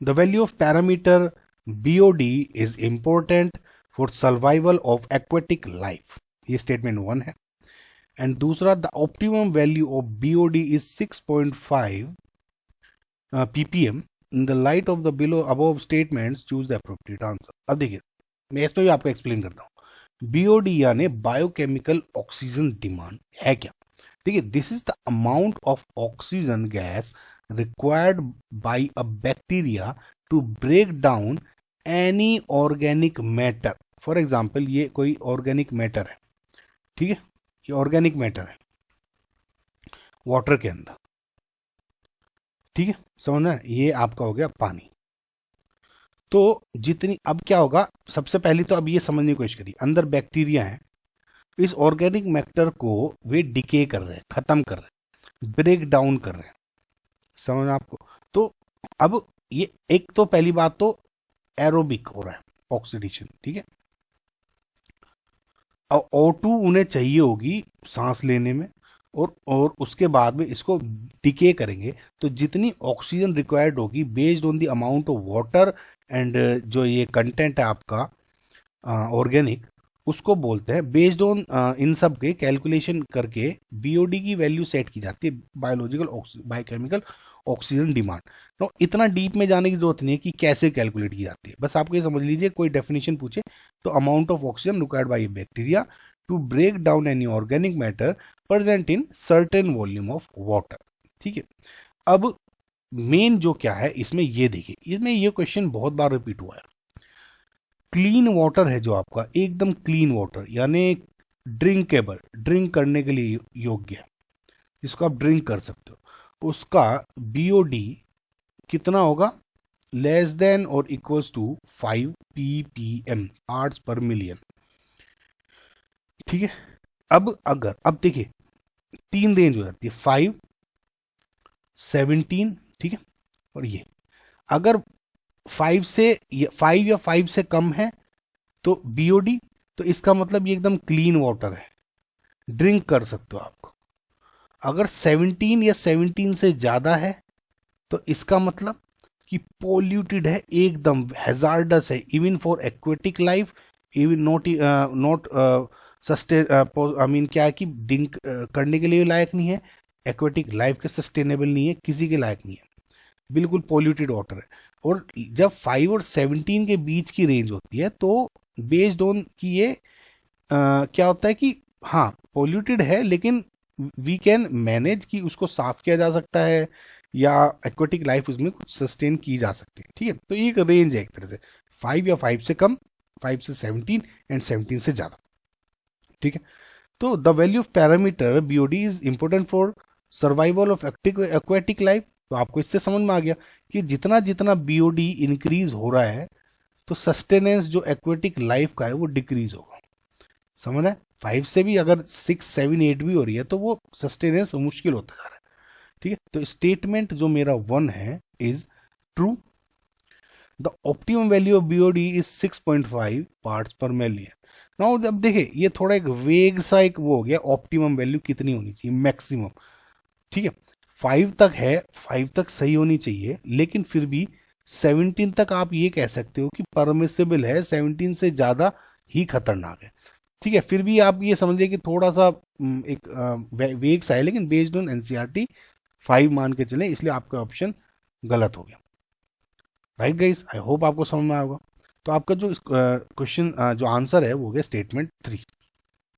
The value of parameter BOD is important for survival of aquatic life, ये statement 1 है। And दूसरा, the optimum value of BOD is 6.5 ppm। In the light of the below above statements choose the appropriate answer. अब देखिए, मैं इसमें भी आपको explain करता हूँ। BOD यानी बायोकेमिकल ऑक्सीजन डिमांड है क्या? देखिए, this is the amount of oxygen gas required by a bacteria to break down any organic matter. For example, ये कोई ऑर्गेनिक मैटर है, ठीक है, ये ऑर्गेनिक मैटर है वाटर के अंदर, ठीक है, समझना है? ये आपका हो गया पानी। तो जितनी, अब क्या होगा, सबसे पहले तो अब ये समझने की कोशिश करिए, अंदर बैक्टीरिया है, इस ऑर्गेनिक मैटर को वे डिके कर रहे हैं, खत्म कर रहे हैं, ब्रेक डाउन कर रहे हैं, समझ आपको? तो अब ये एक तो पहली बात तो एरोबिक हो रहा है, ऑक्सीडेशन, ठीक है। और O2 उन्हें चाहिए होगी सांस लेने में, और उसके बाद में इसको डिके करेंगे, तो जितनी ऑक्सीजन रिक्वायर्ड होगी based on the amount of water and जो ये कंटेंट है आपका ऑर्गेनिक, उसको बोलते हैं, बेस्ड ऑन इन सब के कैलकुलेशन करके BOD की वैल्यू सेट की जाती है, बायोकेमिकल ऑक्सीजन डिमांड। तो इतना डीप में जाने की जरूरत नहीं है कि कैसे कैलकुलेट की जाती है, बस आपको ये समझ लीजिए, कोई डेफिनेशन पूछे तो amount of oxygen required by bacteria to break down any organic matter present in certain volume of water, ठीक है। अब मेन जो क्या है इसमें, ये देखिए, इसमें ये क्वेश्चन बहुत बार रिपीट हुआ है। क्लीन वाटर है जो आपका, एकदम क्लीन वाटर यानी ड्रिंकेबल, ड्रिंक करने के लिए योग्य है, जिसको आप ड्रिंक कर सकते हो, उसका BOD कितना होगा? लेस देन और इक्वल्स टू 5 ppm, पार्ट्स पर मिलियन, ठीक है। अब देखिए, तीन रेंज हो जाती है, 5, 17, ठीक है, और ये अगर 5 या 5 से कम है तो BOD, तो इसका मतलब ये एकदम क्लीन वाटर है, ड्रिंक कर सकते हो आपको। अगर 17 या 17 से ज़्यादा है तो इसका मतलब कि पोल्यूटेड है, एकदम हैजार्डस है, even for aquatic life, even not sustain, I mean क्या है कि ड्रिंक करने के लिए लायक नहीं है, एक्वेटिक लाइफ के सस्टेनेबल नहीं है, किसी के लायक नहीं है, बिल्कुल पोल्यूटेड वाटर है। और जब 5 और 17 के बीच की रेंज होती है तो बेस्ड ऑन कि ये क्या होता है कि हाँ पोल्यूटेड है, लेकिन वी कैन मैनेज कि उसको साफ किया जा सकता है, या एक्वेटिक लाइफ उसमें कुछ सस्टेन की जा सकती है, ठीक है। तो ये एक रेंज है एक तरह से, 5 या 5 से कम, 5 से 17 एंड 17 से ज़्यादा, ठीक है। तो the value of parameter BOD is important for survival of aquatic life. तो आपको इससे समझ में आ गया कि जितना जितना BOD इंक्रीज हो रहा है तो सस्टेनेंस जो एक्वेटिक लाइफ का है वो डिक्रीज होगा, समझ रहे हैं? 5 से भी अगर 6, 7, 8 भी हो रही है तो वो सस्टेनेंस मुश्किल होता जा रहा है, ठीक है। तो स्टेटमेंट जो मेरा 1 है is true. The optimum value of BOD is 6.5 parts पर मिलियन। नाउ अब देखिए, ये थोड़ा एक वेग सा एक वो हो गया, ऑप्टिमम वैल्यू कितनी होनी चाहिए, मैक्सिमम, ठीक है। 5 तक है, 5 तक सही होनी चाहिए, लेकिन फिर भी 17 तक आप ये कह सकते हो कि परमिसेबल है, 17 से ज़्यादा ही खतरनाक है, ठीक है। फिर भी आप ये समझिए कि थोड़ा सा एक वेग सा है, लेकिन बेस्ड ऑन NCERT 5 मान के चले, इसलिए आपका ऑप्शन गलत हो गया, राइट गाइस? आई होप आपको समझ में आएगा। तो आपका जो क्वेश्चन जो आंसर है वो हो गया स्टेटमेंट 3।